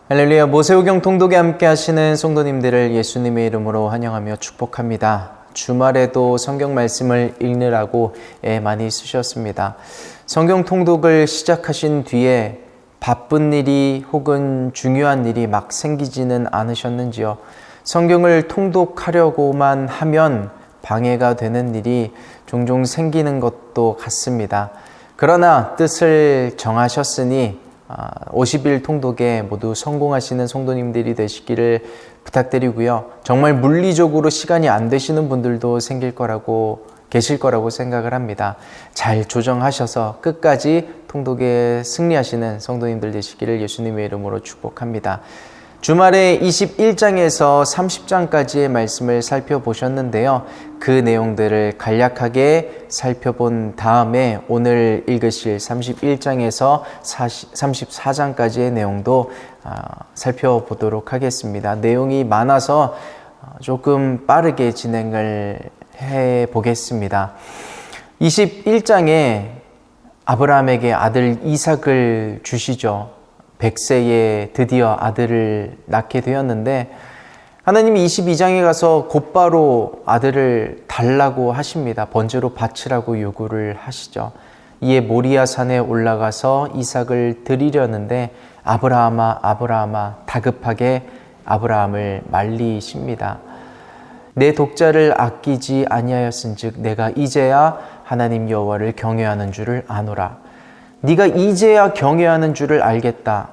할렐루야. 모세오경 통독에 함께 하시는 성도님들을 예수님의 이름으로 환영하며 축복합니다. 주말에도 성경 말씀을 읽느라고 많이 쓰셨습니다. 성경 통독을 시작하신 뒤에 바쁜 일이 혹은 중요한 일이 막 생기지는 않으셨는지요? 성경을 통독하려고만 하면 방해가 되는 일이 종종 생기는 것도 같습니다. 그러나 뜻을 정하셨으니 50일 통독에 모두 성공하시는 성도님들이 되시기를 부탁드리고요. 정말 물리적으로 시간이 안 되시는 분들도 계실 거라고 생각을 합니다. 잘 조정하셔서 끝까지 통독에 승리하시는 성도님들 되시기를 예수님의 이름으로 축복합니다. 주말에 21장에서 30장까지의 말씀을 살펴보셨는데요. 그 내용들을 간략하게 살펴본 다음에 오늘 읽으실 31장에서 34장까지의 내용도 살펴보도록 하겠습니다. 내용이 많아서 조금 빠르게 진행을 해보겠습니다. 21장에 아브라함에게 아들 이삭을 주시죠. 100세에 드디어 아들을 낳게 되었는데 하나님이 22장에 가서 곧바로 아들을 달라고 하십니다. 번제로 바치라고 요구를 하시죠. 이에 모리아 산에 올라가서 이삭을 드리려는데 아브라함아 다급하게 아브라함을 말리십니다. 내 독자를 아끼지 아니하였은즉 내가 이제야 하나님 여호와를 경외하는 줄을 아노라. 네가 이제야 경외하는 줄을 알겠다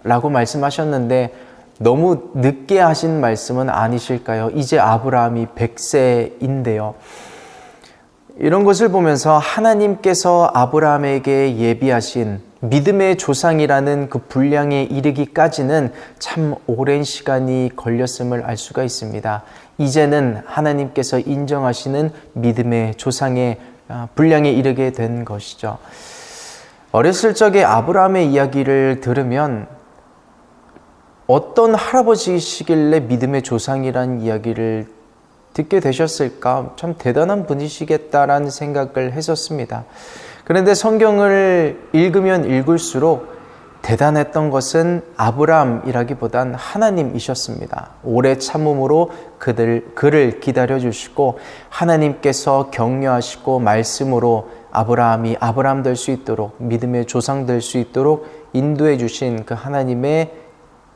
라고 말씀하셨는데 너무 늦게 하신 말씀은 아니실까요? 이제 아브라함이 100세인데요. 이런 것을 보면서 하나님께서 아브라함에게 예비하신 믿음의 조상이라는 그 분량에 이르기까지는 참 오랜 시간이 걸렸음을 알 수가 있습니다. 이제는 하나님께서 인정하시는 믿음의 조상의 분량에 이르게 된 것이죠. 어렸을 적에 아브라함의 이야기를 들으면 어떤 할아버지시길래 믿음의 조상이라는 이야기를 듣게 되셨을까? 참 대단한 분이시겠다라는 생각을 했었습니다. 그런데 성경을 읽으면 읽을수록 대단했던 것은 아브라함이라기보단 하나님이셨습니다. 오래 참음으로 그를 기다려주시고 하나님께서 격려하시고 말씀으로 아브라함이 아브라함 될 수 있도록 믿음의 조상 될 수 있도록 인도해 주신 그 하나님의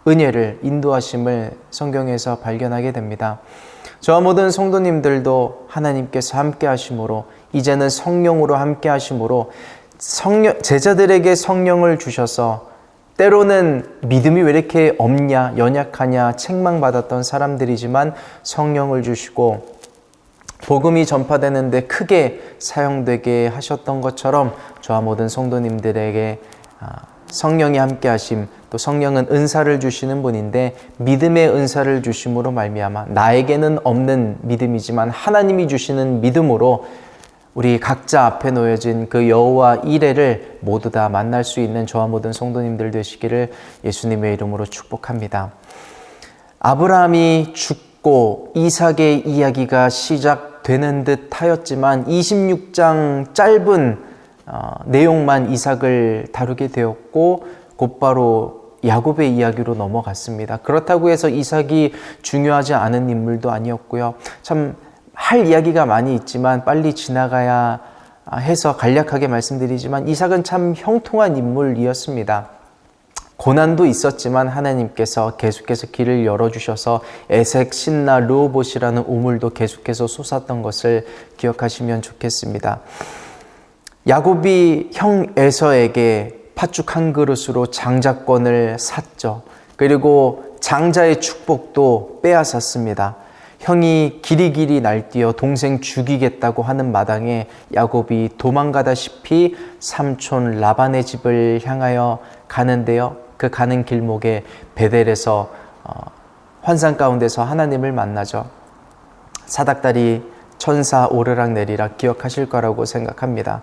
은혜를 인도하심을 성경에서 발견하게 됩니다. 저와 모든 성도님들도 하나님께서 함께 하심으로 이제는 성령으로 함께 하심으로 제자들에게 성령을 주셔서 때로는 믿음이 왜 이렇게 없냐 연약하냐 책망받았던 사람들이지만 성령을 주시고 복음이 전파되는데 크게 사용되게 하셨던 것처럼 저와 모든 성도님들에게 성령이 함께 하심, 또 성령은 은사를 주시는 분인데 믿음의 은사를 주심으로 말미암아 나에게는 없는 믿음이지만 하나님이 주시는 믿음으로 우리 각자 앞에 놓여진 그 여호와 이레를 모두 다 만날 수 있는 저와 모든 성도님들 되시기를 예수님의 이름으로 축복합니다. 아브라함이 죽고 이삭의 이야기가 시작되는 듯 하였지만 26장 짧은 내용만 이삭을 다루게 되었고 곧바로 야곱의 이야기로 넘어갔습니다. 그렇다고 해서 이삭이 중요하지 않은 인물도 아니었고요. 참 할 이야기가 많이 있지만 빨리 지나가야 해서 간략하게 말씀드리지만 이삭은 참 형통한 인물이었습니다. 고난도 있었지만 하나님께서 계속해서 길을 열어주셔서 에색, 신나, 르호봇이라는 우물도 계속해서 솟았던 것을 기억하시면 좋겠습니다. 야곱이 형 에서에게 팥죽 한 그릇으로 장자권을 샀죠. 그리고 장자의 축복도 빼앗았습니다. 형이 길이길이 날뛰어 동생 죽이겠다고 하는 마당에 야곱이 도망가다시피 삼촌 라반의 집을 향하여 가는데요. 그 가는 길목에 베델에서 환상 가운데서 하나님을 만나죠. 사닥다리 천사 오르락 내리락 기억하실 거라고 생각합니다.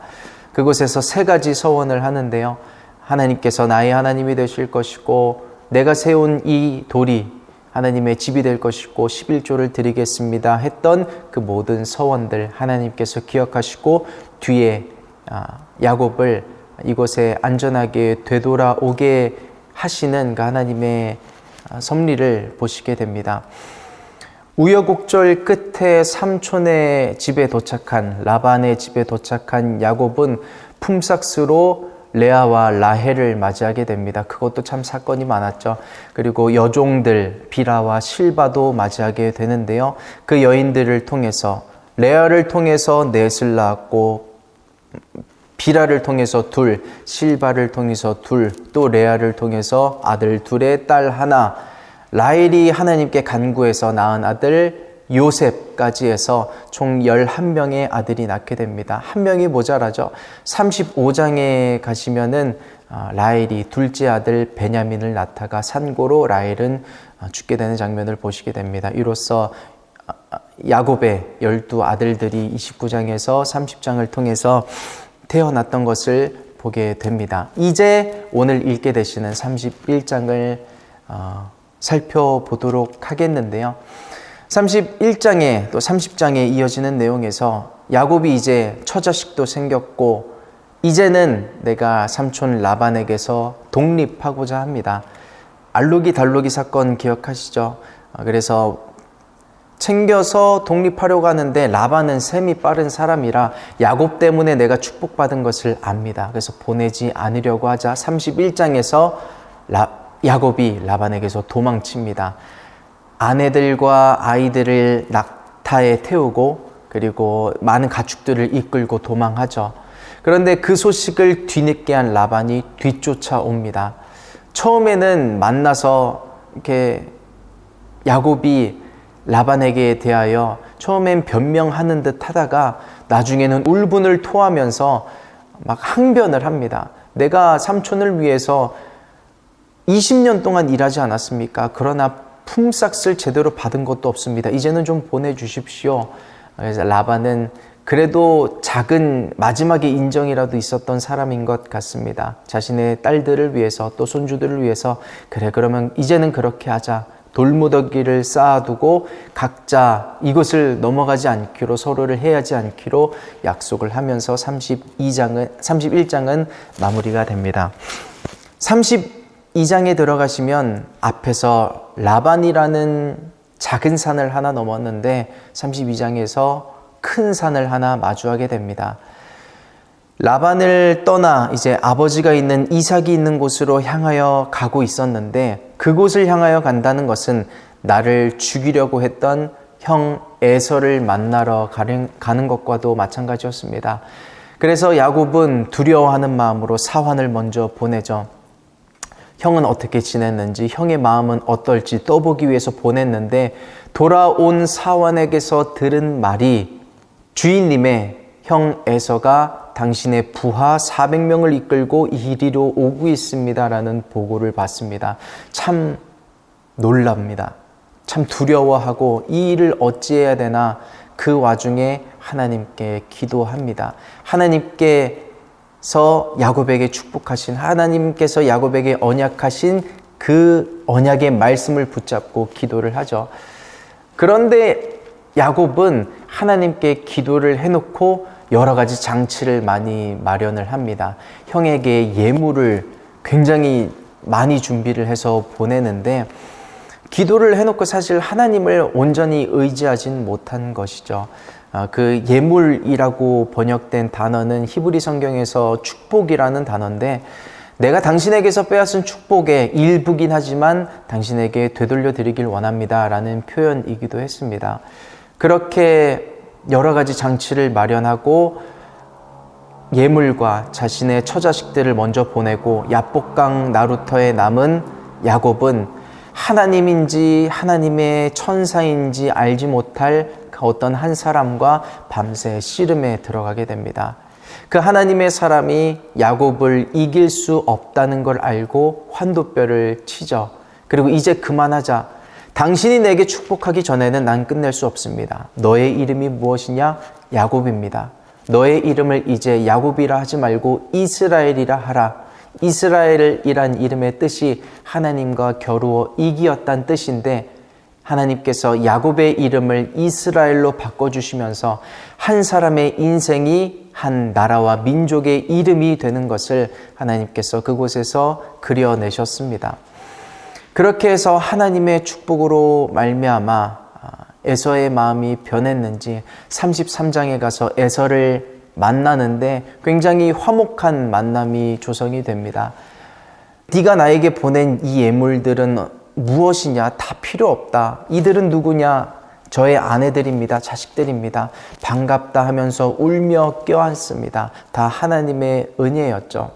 그곳에서 3가지 서원을 하는데요. 하나님께서 나의 하나님이 되실 것이고 내가 세운 이 돌이 하나님의 집이 될 것이고 11조를 드리겠습니다 했던 그 모든 서원들 하나님께서 기억하시고 뒤에 야곱을 이곳에 안전하게 되돌아오게 하시는 그 하나님의 섭리를 보시게 됩니다. 우여곡절 끝에 삼촌의 집에 도착한, 라반의 집에 도착한 야곱은 품삯으로 레아와 라헬을 맞이하게 됩니다. 그것도 참 사건이 많았죠. 그리고 여종들 빌하와 실바도 맞이하게 되는데요. 그 여인들을 통해서, 레아를 통해서 넷을 낳았고, 빌하를 통해서 둘, 실바를 통해서 둘, 또 레아를 통해서 아들 둘에 딸 하나, 라헬이 하나님께 간구해서 낳은 아들 요셉까지 해서 총 11명의 아들이 낳게 됩니다. 한 명이 모자라죠. 35장에 가시면은 라헬이 둘째 아들 베냐민을 낳다가 산고로 라헬은 죽게 되는 장면을 보시게 됩니다. 이로써 야곱의 12 아들들이 29장에서 30장을 통해서 태어났던 것을 보게 됩니다. 이제 오늘 읽게 되시는 31장을 살펴보도록 하겠는데요. 31장에 또 30장에 이어지는 내용에서 야곱이 이제 처자식도 생겼고 이제는 내가 삼촌 라반에게서 독립하고자 합니다. 알록이 달록이 사건 기억하시죠? 그래서 챙겨서 독립하려고 하는데 라반은 셈이 빠른 사람이라 야곱 때문에 내가 축복받은 것을 압니다. 그래서 보내지 않으려고 하자 31장에서 야곱이 라반에게서 도망칩니다. 아내들과 아이들을 낙타에 태우고 그리고 많은 가축들을 이끌고 도망하죠. 그런데 그 소식을 뒤늦게 한 라반이 뒤쫓아옵니다. 처음에는 만나서 이렇게 야곱이 라반에게 대하여 처음엔 변명하는 듯 하다가 나중에는 울분을 토하면서 막 항변을 합니다. 내가 삼촌을 위해서 20년 동안 일하지 않았습니까? 그러나 품삯을 제대로 받은 것도 없습니다. 이제는 좀 보내주십시오. 그래서 라반은 그래도 작은 마지막의 인정이라도 있었던 사람인 것 같습니다. 자신의 딸들을 위해서 또 손주들을 위해서 그래 그러면 이제는 그렇게 하자. 돌무더기를 쌓아두고 각자 이곳을 넘어가지 않기로 서로를 해하지 않기로 약속을 하면서 31장은 마무리가 됩니다. 32장에 들어가시면 앞에서 라반이라는 작은 산을 하나 넘었는데 32장에서 큰 산을 하나 마주하게 됩니다. 라반을 떠나 이제 아버지가 있는 이삭이 있는 곳으로 향하여 가고 있었는데 그곳을 향하여 간다는 것은 나를 죽이려고 했던 형 에서를 만나러 가는 것과도 마찬가지였습니다. 그래서 야곱은 두려워하는 마음으로 사환을 먼저 보내죠. 형은 어떻게 지냈는지, 형의 마음은 어떨지 떠보기 위해서 보냈는데 돌아온 사환에게서 들은 말이 주인님의 형 에서가 당신의 부하 400명을 이끌고 이리로 오고 있습니다라는 보고를 받습니다. 참 놀랍니다. 참 두려워하고 이 일을 어찌해야 되나 그 와중에 하나님께 기도합니다. 하나님께서 야곱에게 축복하신 하나님께서 야곱에게 언약하신 그 언약의 말씀을 붙잡고 기도를 하죠. 그런데 야곱은 하나님께 기도를 해놓고 여러 가지 장치를 많이 마련을 합니다. 형에게 예물을 굉장히 많이 준비를 해서 보내는데 기도를 해놓고 사실 하나님을 온전히 의지하진 못한 것이죠. 그 예물이라고 번역된 단어는 히브리 성경에서 축복이라는 단어인데 내가 당신에게서 빼앗은 축복의 일부긴 하지만 당신에게 되돌려 드리길 원합니다 라는 표현이기도 했습니다. 그렇게 여러 가지 장치를 마련하고 예물과 자신의 처자식들을 먼저 보내고 야복강 나루터에 남은 야곱은 하나님인지 하나님의 천사인지 알지 못할 어떤 한 사람과 밤새 씨름에 들어가게 됩니다. 그 하나님의 사람이 야곱을 이길 수 없다는 걸 알고 환도뼈를 치죠. 그리고 이제 그만하자. 당신이 내게 축복하기 전에는 난 끝낼 수 없습니다. 너의 이름이 무엇이냐? 야곱입니다. 너의 이름을 이제 야곱이라 하지 말고 이스라엘이라 하라. 이스라엘이란 이름의 뜻이 하나님과 겨루어 이기었다는 뜻인데 하나님께서 야곱의 이름을 이스라엘로 바꿔주시면서 한 사람의 인생이 한 나라와 민족의 이름이 되는 것을 하나님께서 그곳에서 그려내셨습니다. 그렇게 해서 하나님의 축복으로 말미암아 에서의 마음이 변했는지 33장에 가서 에서를 만나는데 굉장히 화목한 만남이 조성이 됩니다. 네가 나에게 보낸 이 예물들은 무엇이냐? 다 필요 없다. 이들은 누구냐? 저의 아내들입니다. 자식들입니다. 반갑다 하면서 울며 껴안습니다. 다 하나님의 은혜였죠.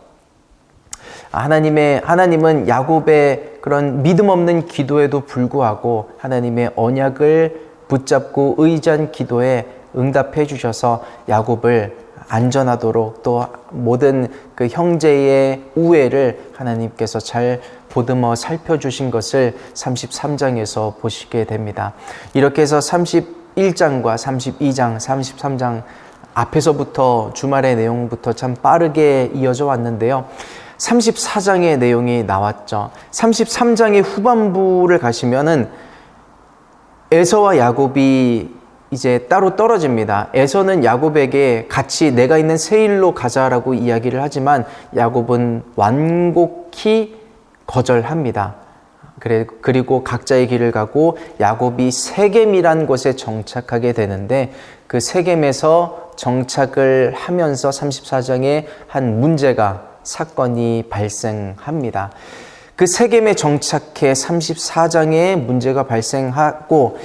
하나님은 야곱의 그런 믿음 없는 기도에도 불구하고 하나님의 언약을 붙잡고 의지한 기도에 응답해 주셔서 야곱을 안전하도록 또 모든 그 형제의 우애를 하나님께서 잘 보듬어 살펴주신 것을 33장에서 보시게 됩니다. 이렇게 해서 31장과 32장, 33장 앞에서부터 주말의 내용부터 참 빠르게 이어져 왔는데요. 34장의 내용이 나왔죠. 33장의 후반부를 가시면은 에서와 야곱이 이제 따로 떨어집니다. 에서는 야곱에게 같이 내가 있는 세일로 가자라고 이야기를 하지만 야곱은 완곡히 거절합니다. 그리고 각자의 길을 가고 야곱이 세겜이란 곳에 정착하게 되는데 그 세겜에서 정착을 하면서 34장에 한 사건이 발생합니다. 그 세겜에 정착해 34장에 문제가 발생하고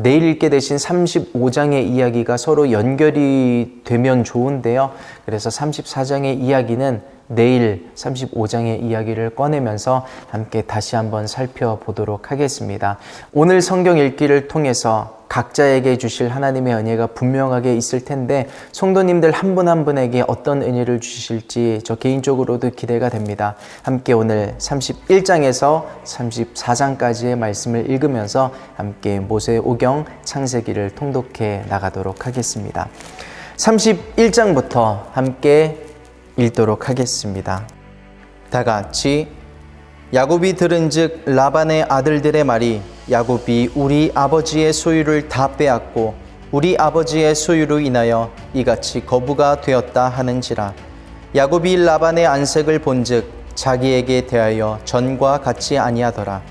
내일 읽게 되신 35장의 이야기가 서로 연결이 되면 좋은데요. 그래서 34장의 이야기는 내일 35장의 이야기를 꺼내면서 함께 다시 한번 살펴보도록 하겠습니다. 오늘 성경 읽기를 통해서 각자에게 주실 하나님의 은혜가 분명하게 있을 텐데 성도님들 한 분 한 분에게 어떤 은혜를 주실지 저 개인적으로도 기대가 됩니다. 함께 오늘 31장에서 34장까지의 말씀을 읽으면서 함께 모세오경 창세기를 통독해 나가도록 하겠습니다. 31장부터 함께 읽도록 하겠습니다. 다 같이 야곱이 들은즉 라반의 아들들의 말이 야곱이 우리 아버지의 소유를 다 빼앗고 우리 아버지의 소유로 인하여 이같이 거부가 되었다 하는지라. 야곱이 라반의 안색을 본즉 자기에게 대하여 전과 같이 아니하더라.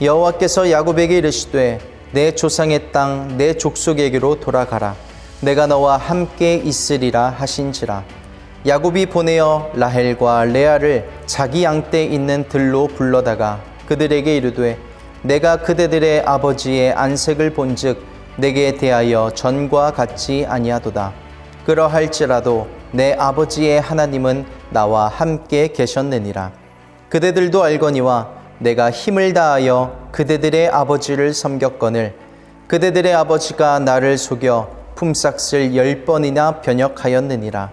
여호와께서 야곱에게 이르시되 내 조상의 땅 내 족속에게로 돌아가라. 내가 너와 함께 있으리라 하신지라. 야곱이 보내어 라헬과 레아를 자기 양떼 있는 들로 불러다가 그들에게 이르되 내가 그대들의 아버지의 안색을 본즉 내게 대하여 전과 같지 아니하도다. 그러할지라도 내 아버지의 하나님은 나와 함께 계셨느니라. 그대들도 알거니와 내가 힘을 다하여 그대들의 아버지를 섬겼거늘 그대들의 아버지가 나를 속여 품삯을 10번이나 변역하였느니라.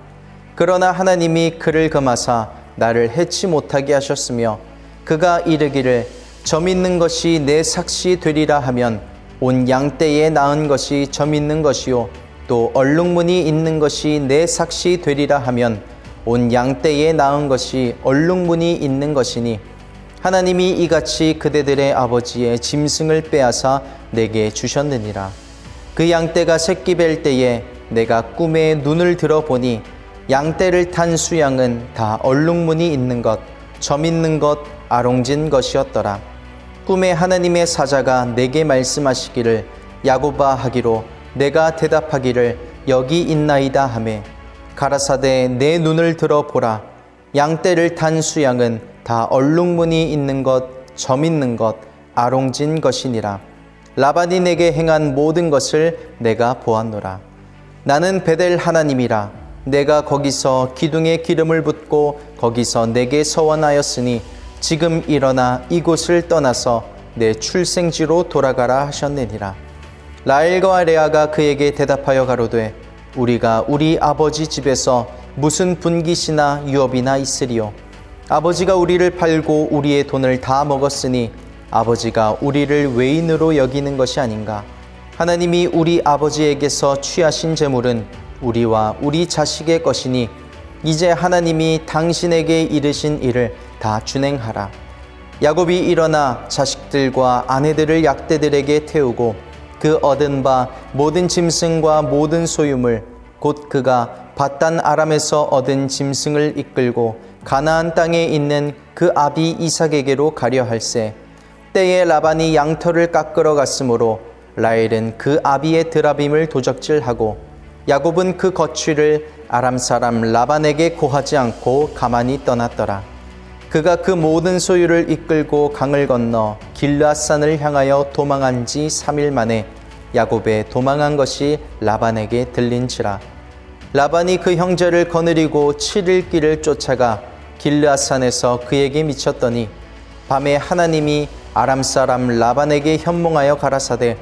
그러나 하나님이 그를 금하사 나를 해치 못하게 하셨으며 그가 이르기를 점 있는 것이 내 삭시 되리라 하면 온 양떼에 낳은 것이 점 있는 것이요 또 얼룩무늬 있는 것이 내 삭시 되리라 하면 온 양떼에 낳은 것이 얼룩무늬 있는 것이니 하나님이 이같이 그대들의 아버지의 짐승을 빼앗아 내게 주셨느니라. 그 양떼가 새끼 뵐 때에 내가 꿈에 눈을 들어보니 양떼를 탄 수양은 다 얼룩무늬 있는 것, 점 있는 것, 아롱진 것이었더라. 꿈에 하나님의 사자가 내게 말씀하시기를 야곱아 하기로 내가 대답하기를 여기 있나이다 하매 가라사대 내 눈을 들어보라. 양떼를 탄 수양은 다 얼룩무늬 있는 것, 점 있는 것, 아롱진 것이니라. 라반이 내게 행한 모든 것을 내가 보았노라. 나는 베델 하나님이라. 내가 거기서 기둥에 기름을 붓고 거기서 내게 서원하였으니 지금 일어나 이곳을 떠나서 내 출생지로 돌아가라 하셨느니라. 라헬과 레아가 그에게 대답하여 가로되 우리가 우리 아버지 집에서 무슨 분깃이나 유업이나 있으리요. 아버지가 우리를 팔고 우리의 돈을 다 먹었으니 아버지가 우리를 외인으로 여기는 것이 아닌가. 하나님이 우리 아버지에게서 취하신 재물은 우리와 우리 자식의 것이니 이제 하나님이 당신에게 이르신 일을 다 준행하라. 야곱이 일어나 자식들과 아내들을 약대들에게 태우고 그 얻은 바 모든 짐승과 모든 소유물 곧 그가 밧단 아람에서 얻은 짐승을 이끌고 가나안 땅에 있는 그 아비 이삭에게로 가려 할세. 때에 라반이 양털을 깎으러 갔으므로 라헬은 그 아비의 드라빔을 도적질하고 야곱은 그 거취를 아람 사람 라반에게 고하지 않고 가만히 떠났더라. 그가 그 모든 소유를 이끌고 강을 건너 길르앗산을 향하여 도망한 지 3일 만에 야곱의 도망한 것이 라반에게 들린지라. 라반이 그 형제를 거느리고 7일 길을 쫓아가 길르앗산에서 그에게 미쳤더니 밤에 하나님이 아람 사람 라반에게 현몽하여 가라사대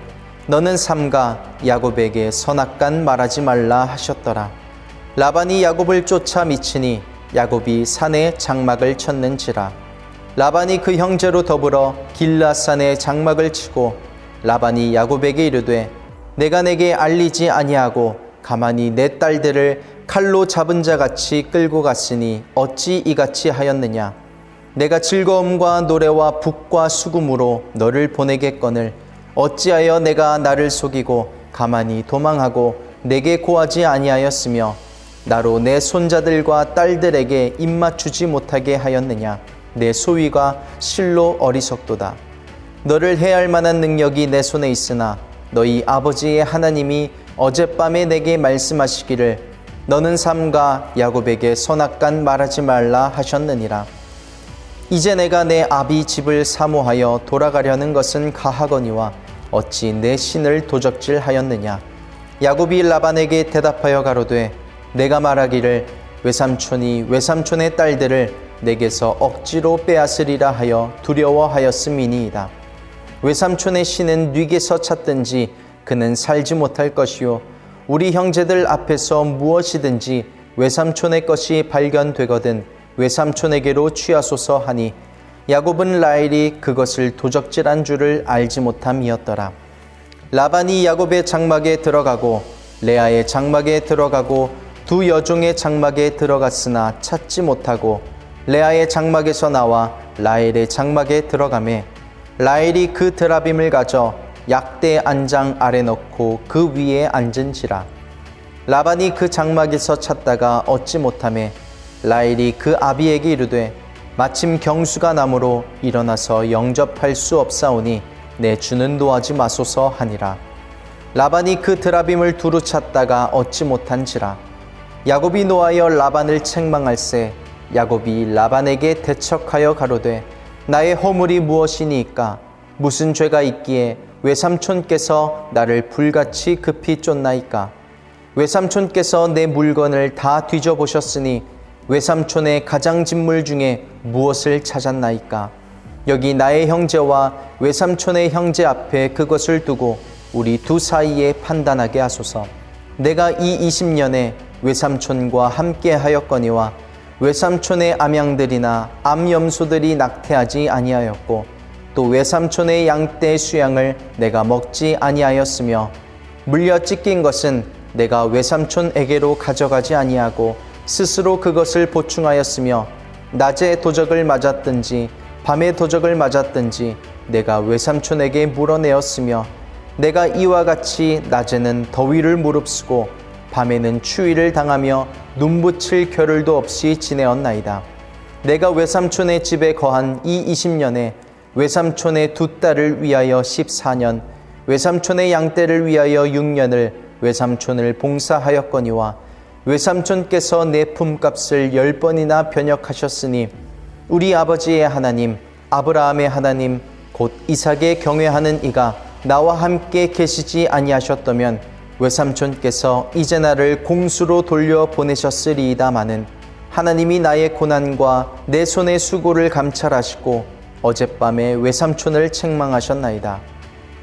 너는 삼가 야곱에게 선악간 말하지 말라 하셨더라. 라반이 야곱을 쫓아 미치니 야곱이 산에 장막을 쳤는지라. 라반이 그 형제로 더불어 길르앗산에 장막을 치고 라반이 야곱에게 이르되 내가 내게 알리지 아니하고 가만히 내 딸들을 칼로 잡은 자같이 끌고 갔으니 어찌 이같이 하였느냐. 내가 즐거움과 노래와 북과 수금으로 너를 보내겠거늘 어찌하여 내가 나를 속이고 가만히 도망하고 내게 고하지 아니하였으며 나로 내 손자들과 딸들에게 입맞추지 못하게 하였느냐. 내 소위가 실로 어리석도다. 너를 해할 만한 능력이 내 손에 있으나 너희 아버지의 하나님이 어젯밤에 내게 말씀하시기를 너는 삼가 야곱에게 선악간 말하지 말라 하셨느니라. 이제 내가 내 아비 집을 사모하여 돌아가려는 것은 가하거니와 어찌 내 신을 도적질하였느냐. 야곱이 라반에게 대답하여 가로되 내가 말하기를 외삼촌이 외삼촌의 딸들을 내게서 억지로 빼앗으리라 하여 두려워하였음이니이다. 외삼촌의 신은 뉘게서 찾든지 그는 살지 못할 것이요 우리 형제들 앞에서 무엇이든지 외삼촌의 것이 발견되거든 외삼촌에게로 취하소서 하니 야곱은 라헬이 그것을 도적질한 줄을 알지 못함이었더라. 라반이 야곱의 장막에 들어가고 레아의 장막에 들어가고 두 여종의 장막에 들어갔으나 찾지 못하고 레아의 장막에서 나와 라헬의 장막에 들어가매 라헬이 그 드라빔을 가져 약대 안장 아래 넣고 그 위에 앉은지라. 라반이 그 장막에서 찾다가 얻지 못하매 라헬이 그 아비에게 이르되 마침 경수가 나므로 일어나서 영접할 수 없사오니 내 주는 노하지 마소서 하니라. 라반이 그 드라빔을 두루 찾다가 얻지 못한지라. 야곱이 노하여 라반을 책망할세. 야곱이 라반에게 대척하여 가로되 나의 허물이 무엇이니까 무슨 죄가 있기에 외삼촌께서 나를 불같이 급히 쫓나이까. 외삼촌께서 내 물건을 다 뒤져보셨으니 외삼촌의 가장 진물 중에 무엇을 찾았나이까. 여기 나의 형제와 외삼촌의 형제 앞에 그것을 두고 우리 두 사이에 판단하게 하소서. 내가 이 20년에 외삼촌과 함께 하였거니와 외삼촌의 암양들이나 암염소들이 낙태하지 아니하였고 또 외삼촌의 양떼 수양을 내가 먹지 아니하였으며 물려 찢긴 것은 내가 외삼촌에게로 가져가지 아니하고 스스로 그것을 보충하였으며 낮에 도적을 맞았든지 밤에 도적을 맞았든지 내가 외삼촌에게 물어내었으며 내가 이와 같이 낮에는 더위를 무릅쓰고 밤에는 추위를 당하며 눈붙일 겨를도 없이 지내었나이다. 내가 외삼촌의 집에 거한 이 20년에 외삼촌의 두 딸을 위하여 14년, 외삼촌의 양떼를 위하여 6년을 외삼촌을 봉사하였거니와 외삼촌께서 내 품값을 10번이나 변역하셨으니 우리 아버지의 하나님 아브라함의 하나님 곧 이삭에 경외하는 이가 나와 함께 계시지 아니하셨다면 외삼촌께서 이제 나를 공수로 돌려 보내셨으리이다마는 하나님이 나의 고난과 내 손의 수고를 감찰하시고 어젯밤에 외삼촌을 책망하셨나이다.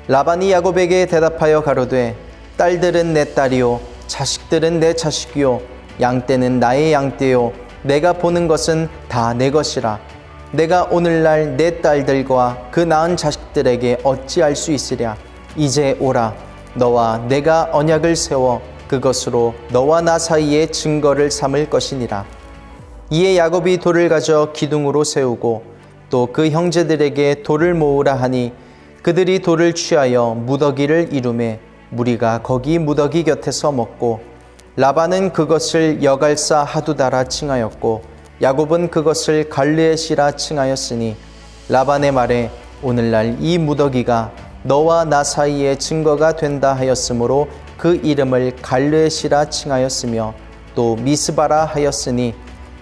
라반이 야곱에게 대답하여 가로되 딸들은 내 딸이요 자식들은 내 자식이요 양떼는 나의 양떼요 내가 보는 것은 다 내 것이라. 내가 오늘날 내 딸들과 그 낳은 자식들에게 어찌할 수 있으랴. 이제 오라. 너와 내가 언약을 세워 그것으로 너와 나 사이에 증거를 삼을 것이니라. 이에 야곱이 돌을 가져 기둥으로 세우고 또 그 형제들에게 돌을 모으라 하니 그들이 돌을 취하여 무더기를 이루매 무리가 거기 무더기 곁에서 먹고 라반은 그것을 여갈사 하두다라 칭하였고 야곱은 그것을 갈르엣이라 칭하였으니 라반의 말에 오늘날 이 무더기가 너와 나 사이에 증거가 된다 하였으므로 그 이름을 갈르엣이라 칭하였으며 또 미스바라 하였으니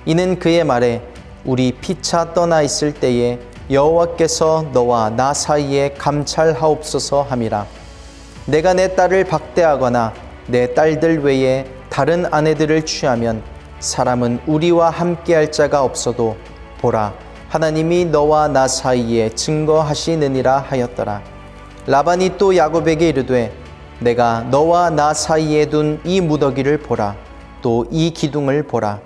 이는 그의 말에 우리 피차 떠나 있을 때에 여호와께서 너와 나 사이에 감찰하옵소서 함이라. 내가 내 딸을 박대하거나 내 딸들 외에 다른 아내들을 취하면 사람은 우리와 함께할 자가 없어도 보라 하나님이 너와 나 사이에 증거하시느니라 하였더라. 라반이 또 야곱에게 이르되 내가 너와 나 사이에 둔 이 무더기를 보라. 또 이 기둥을 보라.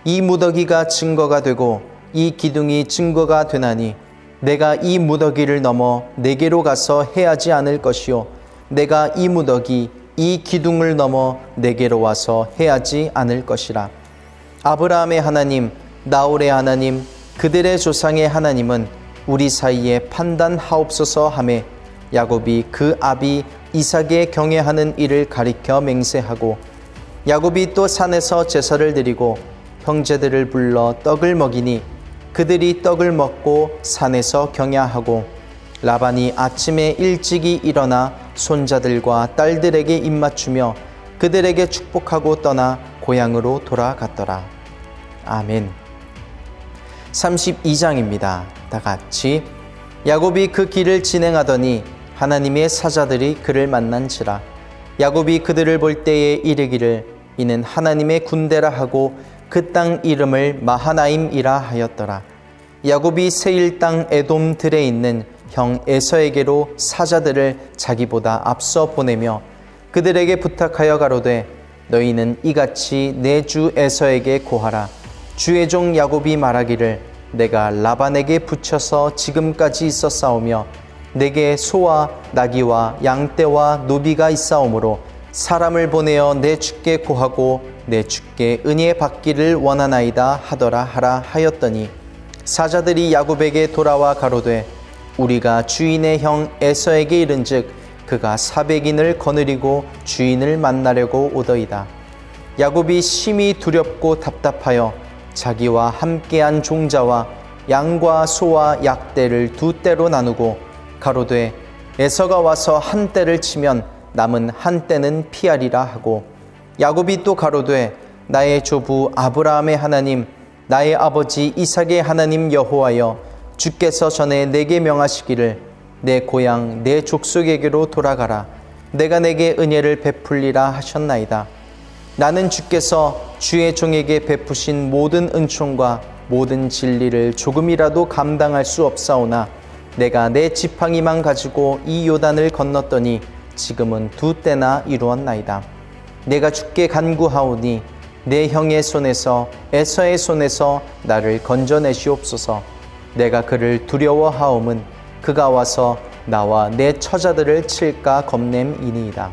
이 무더기가 증거가 되고 이 기둥이 증거가 되나니 내가 이 무더기를 넘어 내게로 가서 해하지 않을 것이요 내가 이 무더기 이 기둥을 넘어 내게로 와서 해하지 않을 것이라. 아브라함의 하나님, 나홀의 하나님, 그들의 조상의 하나님은 우리 사이에 판단하옵소서 하매 야곱이 그 아비 이삭의 경외하는 일을 가리켜 맹세하고 야곱이 또 산에서 제사를 드리고 형제들을 불러 떡을 먹이니 그들이 떡을 먹고 산에서 경야하고 라반이 아침에 일찍이 일어나 손자들과 딸들에게 입맞추며 그들에게 축복하고 떠나 고향으로 돌아갔더라. 아멘. 32장입니다. 다 같이. 야곱이 그 길을 진행하더니 하나님의 사자들이 그를 만난지라. 야곱이 그들을 볼 때에 이르기를 이는 하나님의 군대라 하고 그 땅 이름을 마하나임이라 하였더라. 야곱이 세일 땅 에돔 들에 있는 형 에서에게로 사자들을 자기보다 앞서 보내며 그들에게 부탁하여 가로되 너희는 이같이 내 주 에서에게 고하라. 주의 종 야곱이 말하기를 내가 라반에게 붙여서 지금까지 있었사오며 내게 소와 나귀와 양떼와 노비가 있사오므로 사람을 보내어 내 주께 고하고 내 주께 은혜 받기를 원하나이다 하더라 하라 하였더니 사자들이 야곱에게 돌아와 가로되 우리가 주인의 형 에서에게 이른즉 그가 400인을 거느리고 주인을 만나려고 오더이다. 야곱이 심히 두렵고 답답하여 자기와 함께한 종자와 양과 소와 약대를 2떼로 나누고 가로되 에서가 와서 한 떼를 치면 남은 한 떼는 피하리라 하고 야곱이 또 가로되 나의 조부 아브라함의 하나님 나의 아버지 이삭의 하나님 여호와여 주께서 전에 내게 명하시기를 내 고향 내 족속에게로 돌아가라. 내가 내게 은혜를 베풀리라 하셨나이다. 나는 주께서 주의 종에게 베푸신 모든 은총과 모든 진리를 조금이라도 감당할 수 없사오나 내가 내 지팡이만 가지고 이 요단을 건넜더니 지금은 2떼나 이루었나이다. 내가 주께 간구하오니 내 형의 손에서 에서의 손에서 나를 건져내시옵소서. 내가 그를 두려워하옴은 그가 와서 나와 내 처자들을 칠까 겁냄이니이다.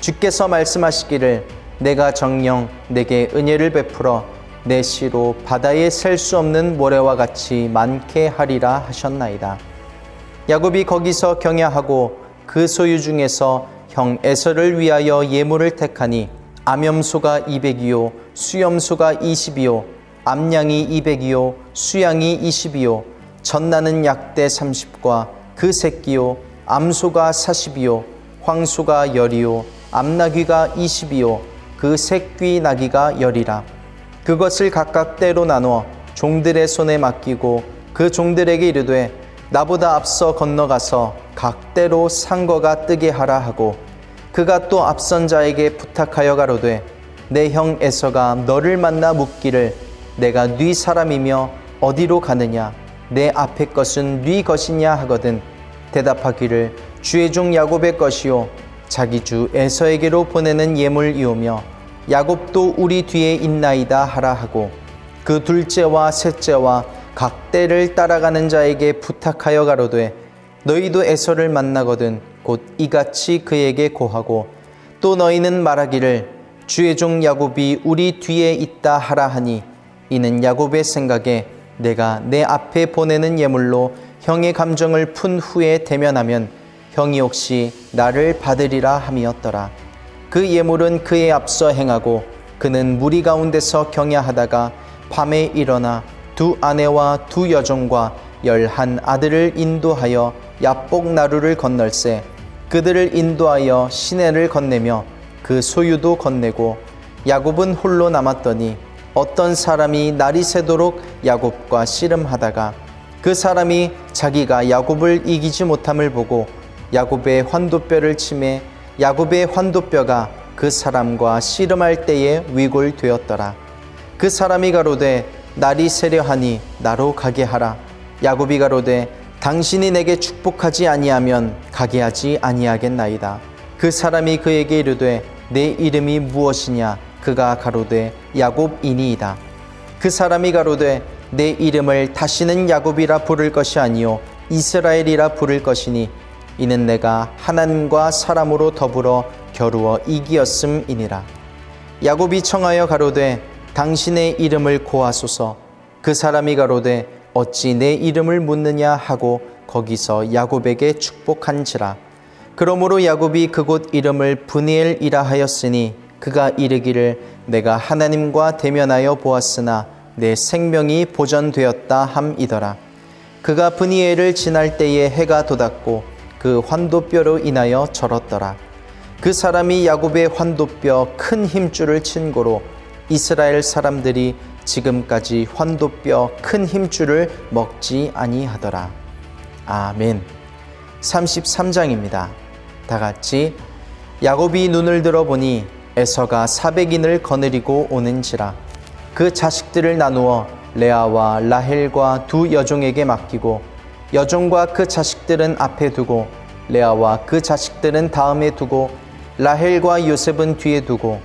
주께서 말씀하시기를 내가 정녕 내게 은혜를 베풀어 내 씨로 바다에 셀 수 없는 모래와 같이 많게 하리라 하셨나이다. 야곱이 거기서 경야하고 그 소유 중에서 형 에서를 위하여 예물을 택하니 암염소가 200이요 수염소가 20이요 암양이 200이요 수양이 20이요 젖나는 약대 30과 그 새끼요 암소가 40이요 황소가 10이요 암나귀가 20이요 그 새끼 나귀가 10이라. 그것을 각각 떼로 나누어 종들의 손에 맡기고 그 종들에게 이르되 나보다 앞서 건너가서 각 떼로 산 거가 뜨게 하라 하고 그가 또 앞선 자에게 부탁하여 가로되 내 형 에서가 너를 만나 묻기를 내가 네 사람이며 어디로 가느냐 내 앞의 것은 네 것이냐 하거든 대답하기를 주의 종 야곱의 것이요 자기 주 에서에게로 보내는 예물이오며 야곱도 우리 뒤에 있나이다 하라 하고 그 둘째와 셋째와 각 떼를 따라가는 자에게 부탁하여 가로되 너희도 에서를 만나거든 곧 이같이 그에게 고하고 또 너희는 말하기를 주의 종 야곱이 우리 뒤에 있다 하라 하니 이는 야곱의 생각에 내가 내 앞에 보내는 예물로 형의 감정을 푼 후에 대면하면 형이 혹시 나를 받으리라 함이었더라. 그 예물은 그의 앞서 행하고 그는 무리 가운데서 경야하다가 밤에 일어나 두 아내와 두 여종과 11 아들을 인도하여 야복 나루를 건널세 그들을 인도하여 시내를 건네며 그 소유도 건네고 야곱은 홀로 남았더니 어떤 사람이 날이 새도록 야곱과 씨름하다가 그 사람이 자기가 야곱을 이기지 못함을 보고 야곱의 환도뼈를 치매 야곱의 환도뼈가 그 사람과 씨름할 때에 위골되었더라. 그 사람이 가로되 날이 새려하니 나로 가게 하라. 야곱이 가로되 당신이 내게 축복하지 아니하면 가게 하지 아니하겠나이다. 그 사람이 그에게 이르되 내 이름이 무엇이냐? 그가 가로되 야곱이니이다. 그 사람이 가로되 내 이름을 다시는 야곱이라 부를 것이 아니요 이스라엘이라 부를 것이니 이는 내가 하나님과 사람으로 더불어 겨루어 이기었음이니라. 야곱이 청하여 가로되 당신의 이름을 고하소서. 그 사람이 가로되 어찌 내 이름을 묻느냐 하고 거기서 야곱에게 축복한지라. 그러므로 야곱이 그곳 이름을 브니엘이라 하였으니 그가 이르기를 내가 하나님과 대면하여 보았으나 내 생명이 보전되었다 함이더라. 그가 브니엘을 지날 때에 해가 돋았고 그 환도뼈로 인하여 절었더라. 그 사람이 야곱의 환도뼈 큰 힘줄을 친 고로 이스라엘 사람들이 지금까지 환도뼈 큰 힘줄을 먹지 아니하더라. 아멘. 33장입니다. 다 같이 야곱이 눈을 들어보니 에서가 400인을 거느리고 오는지라. 그 자식들을 나누어 레아와 라헬과 두 여종에게 맡기고 여종과 그 자식들은 앞에 두고 레아와 그 자식들은 다음에 두고 라헬과 요셉은 뒤에 두고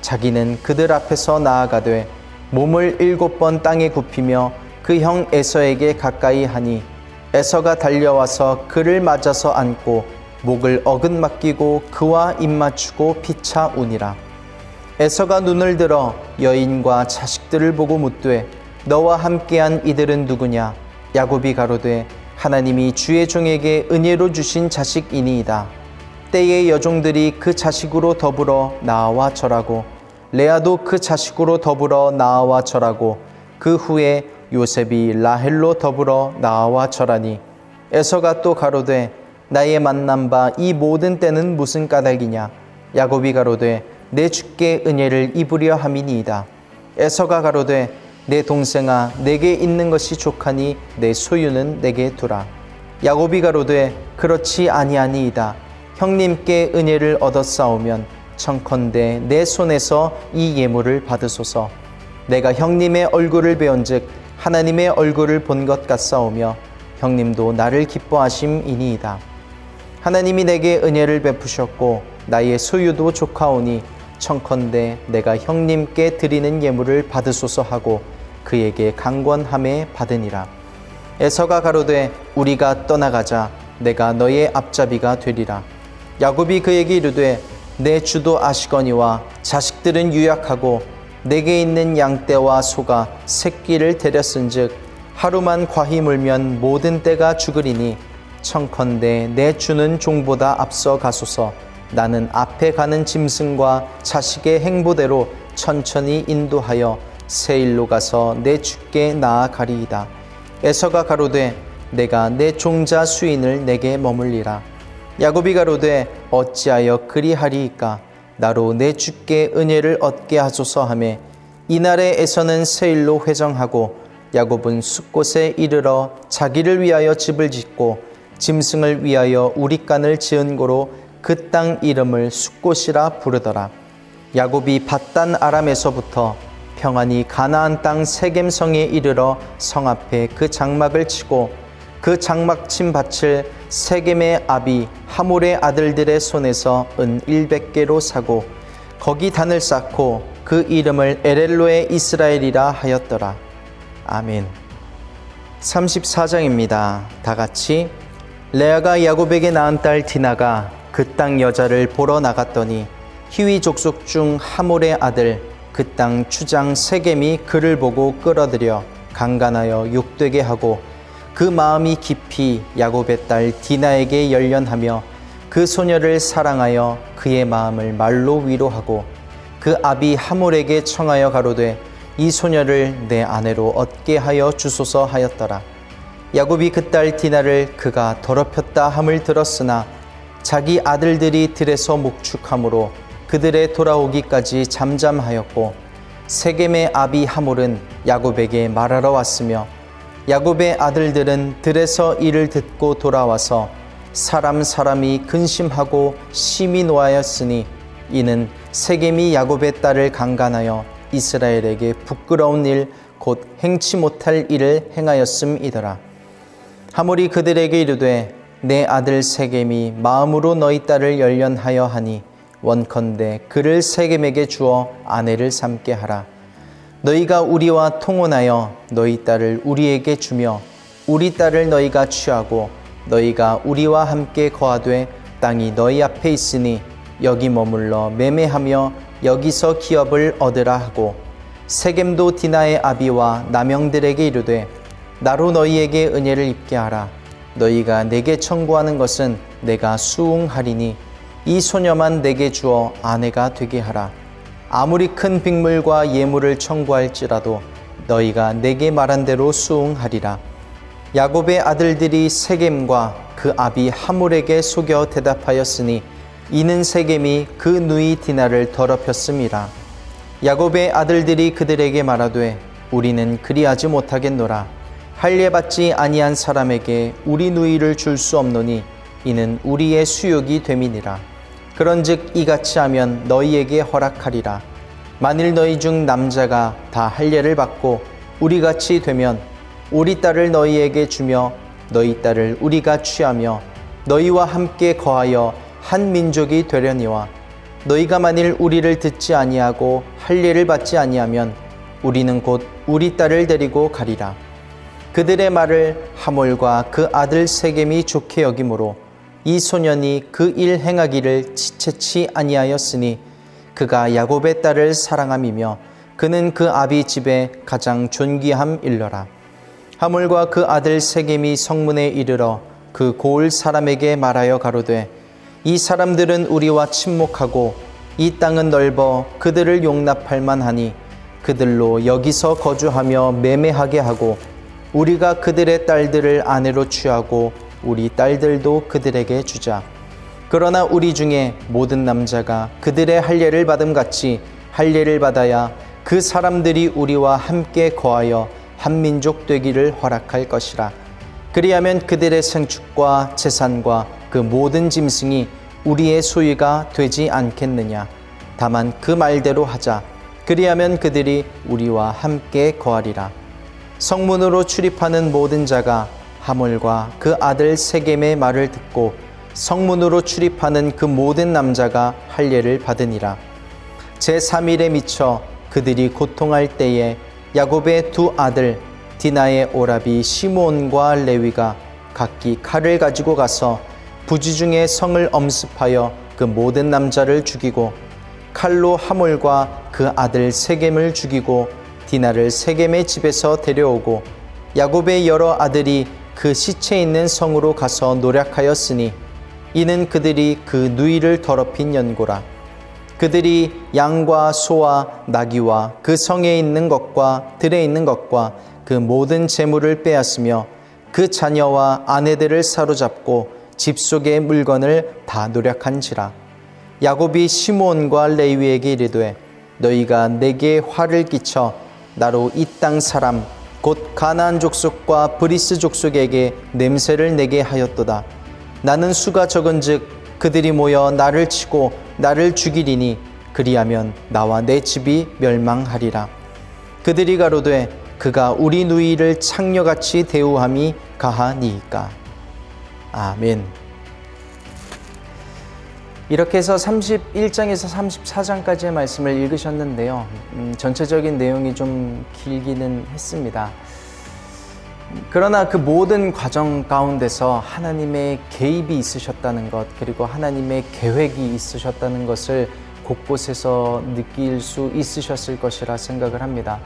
자기는 그들 앞에서 나아가되 몸을 7번 땅에 굽히며 그 형 에서에게 가까이 하니 에서가 달려와서 그를 맞아서 안고 목을 어긋맞기고 그와 입맞추고 피차 우니라. 에서가 눈을 들어 여인과 자식들을 보고 묻되 너와 함께한 이들은 누구냐? 야곱이 가로되 하나님이 주의 종에게 은혜로 주신 자식이니이다. 때에 여종들이 그 자식으로 더불어 나와 절하고 레아도 그 자식으로 더불어 나와 절하고 그 후에 요셉이 라헬로 더불어 나와 절하니 에서가 또 가로되 나의 만난 바 이 모든 때는 무슨 까닭이냐? 야곱이 가로되 내 주께 은혜를 입으려 함이니이다. 에서가 가로되 내 동생아 내게 있는 것이 족하니 내 소유는 내게 두라. 야곱이 가로되 그렇지 아니하니이다. 형님께 은혜를 얻었사오면 청컨대 내 손에서 이 예물을 받으소서. 내가 형님의 얼굴을 배운즉 하나님의 얼굴을 본 것 같사오며 형님도 나를 기뻐하심이니이다. 하나님이 내게 은혜를 베푸셨고 나의 소유도 족하오니 청컨대 내가 형님께 드리는 예물을 받으소서 하고 그에게 강권함에 받으니라. 에서가 가로되 우리가 떠나가자. 내가 너의 앞잡이가 되리라. 야곱이 그에게 이르되 내 주도 아시거니와 자식들은 유약하고 내게 있는 양떼와 소가 새끼를 데렸은즉 하루만 과히 물면 모든 떼가 죽으리니 청컨대 내 주는 종보다 앞서 가소서. 나는 앞에 가는 짐승과 자식의 행보대로 천천히 인도하여 세일로 가서 내 주께 나아가리이다. 에서가 가로되 내가 내 종자 수인을 내게 머물리라. 야곱이 가로되 어찌하여 그리하리이까? 나로 내 주께 은혜를 얻게 하소서 하매 이날에 에서는 세일로 회정하고 야곱은 숫곳에 이르러 자기를 위하여 집을 짓고 짐승을 위하여 우릿간을 지은 고로 그 땅 이름을 숫곳이라 부르더라. 야곱이 밧단 아람에서부터 평안히 가나안 땅 세겜성에 이르러 성 앞에 그 장막을 치고 그 장막 친 밭을 세겜의 아비 하몰의 아들들의 손에서 은 100개로 사고 거기 단을 쌓고 그 이름을 에렐로의 이스라엘이라 하였더라. 아멘. 34장입니다. 다 같이 레아가 야곱에게 낳은 딸 디나가 그 땅 여자를 보러 나갔더니 히위 족속 중 하몰의 아들 그 땅 추장 세겜이 그를 보고 끌어들여 강간하여 욕되게 하고 그 마음이 깊이 야곱의 딸 디나에게 열련하며 그 소녀를 사랑하여 그의 마음을 말로 위로하고 그 아비 하몰에게 청하여 가로되 이 소녀를 내 아내로 얻게 하여 주소서 하였더라. 야곱이 그 딸 디나를 그가 더럽혔다 함을 들었으나 자기 아들들이 들에서 목축함으로 그들의 돌아오기까지 잠잠하였고 세겜의 아비 하몰은 야곱에게 말하러 왔으며 야곱의 아들들은 들에서 이를 듣고 돌아와서 사람이 근심하고 심히 노하였으니 이는 세겜이 야곱의 딸을 강간하여 이스라엘에게 부끄러운 일 곧 행치 못할 일을 행하였음이더라. 하몰이 그들에게 이르되 내 아들 세겜이 마음으로 너희 딸을 열련하여 하니 원컨대 그를 세겜에게 주어 아내를 삼게 하라. 너희가 우리와 통혼하여 너희 딸을 우리에게 주며 우리 딸을 너희가 취하고 너희가 우리와 함께 거하되 땅이 너희 앞에 있으니 여기 머물러 매매하며 여기서 기업을 얻으라 하고 세겜도 디나의 아비와 남영들에게 이르되 나로 너희에게 은혜를 입게 하라. 너희가 내게 청구하는 것은 내가 수응하리니 이 소녀만 내게 주어 아내가 되게 하라. 아무리 큰 빅물과 예물을 청구할지라도 너희가 내게 말한 대로 수응하리라. 야곱의 아들들이 세겜과 그 아비 하몰에게 속여 대답하였으니 이는 세겜이 그 누이 디나를 더럽혔음이라. 야곱의 아들들이 그들에게 말하되 우리는 그리하지 못하겠노라. 할례 받지 아니한 사람에게 우리 누이를 줄 수 없노니 이는 우리의 수욕이 됨이니라. 그런즉 이같이 하면 너희에게 허락하리라. 만일 너희 중 남자가 다 할례를 받고 우리같이 되면 우리 딸을 너희에게 주며 너희 딸을 우리가 취하며 너희와 함께 거하여 한 민족이 되려니와 너희가 만일 우리를 듣지 아니하고 할례를 받지 아니하면 우리는 곧 우리 딸을 데리고 가리라. 그들의 말을 하몰과 그 아들 세겜이 좋게 여기므로 이 소년이 그 일 행하기를 지체치 아니하였으니 그가 야곱의 딸을 사랑함이며 그는 그 아비 집에 가장 존귀함 일러라. 하몰과 그 아들 세겜이 성문에 이르러 그 고을 사람에게 말하여 가로되 이 사람들은 우리와 친목하고 이 땅은 넓어 그들을 용납할 만하니 그들로 여기서 거주하며 매매하게 하고 우리가 그들의 딸들을 아내로 취하고 우리 딸들도 그들에게 주자. 그러나 우리 중에 모든 남자가 그들의 할례를 받음같이 할례를 받아야 그 사람들이 우리와 함께 거하여 한 민족 되기를 허락할 것이라. 그리하면 그들의 생축과 재산과 그 모든 짐승이 우리의 소유가 되지 않겠느냐. 다만 그 말대로 하자. 그리하면 그들이 우리와 함께 거하리라. 성문으로 출입하는 모든 자가 하몰과 그 아들 세겜의 말을 듣고 성문으로 출입하는 그 모든 남자가 할례를 받으니라. 제3일에 미쳐 그들이 고통할 때에 야곱의 두 아들 디나의 오라비 시므온과 레위가 각기 칼을 가지고 가서 부지중에 성을 엄습하여 그 모든 남자를 죽이고 칼로 하몰과 그 아들 세겜을 죽이고 디나를 세겜의 집에서 데려오고 야곱의 여러 아들이 그 시체 있는 성으로 가서 노략하였으니 이는 그들이 그 누이를 더럽힌 연고라. 그들이 양과 소와 나귀와 그 성에 있는 것과 들에 있는 것과 그 모든 재물을 빼앗으며 그 자녀와 아내들을 사로잡고 집 속의 물건을 다 노략한지라. 야곱이 시므온과 레위에게 이르되 너희가 내게 화를 끼쳐 나로 이 땅 사람 곧 가나안 족속과 브리스 족속에게 냄새를 내게 하였도다. 나는 수가 적은즉 그들이 모여 나를 치고 나를 죽이리니 그리하면 나와 내 집이 멸망하리라. 그들이 가로되 그가 우리 누이를 창녀같이 대우함이 가하니이까. 아멘. 이렇게 해서 31장에서 34장까지의 말씀을 읽으셨는데요. 전체적인 내용이 좀 길기는 했습니다. 그러나 그 모든 과정 가운데서 하나님의 개입이 있으셨다는 것, 그리고 하나님의 계획이 있으셨다는 것을 곳곳에서 느낄 수 있으셨을 것이라 생각을 합니다.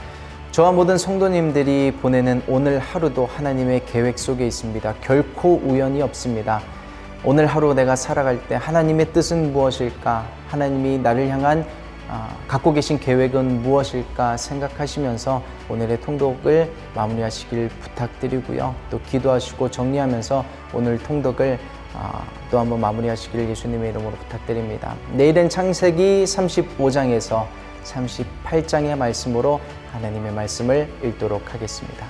저와 모든 성도님들이 보내는 오늘 하루도 하나님의 계획 속에 있습니다. 결코 우연이 없습니다. 오늘 하루 내가 살아갈 때 하나님의 뜻은 무엇일까? 하나님이 나를 향한 갖고 계신 계획은 무엇일까 생각하시면서 오늘의 통독을 마무리하시길 부탁드리고요. 또 기도하시고 정리하면서 오늘 통독을 또 한번 마무리하시길 예수님의 이름으로 부탁드립니다. 내일은 창세기 35장에서 38장의 말씀으로 하나님의 말씀을 읽도록 하겠습니다.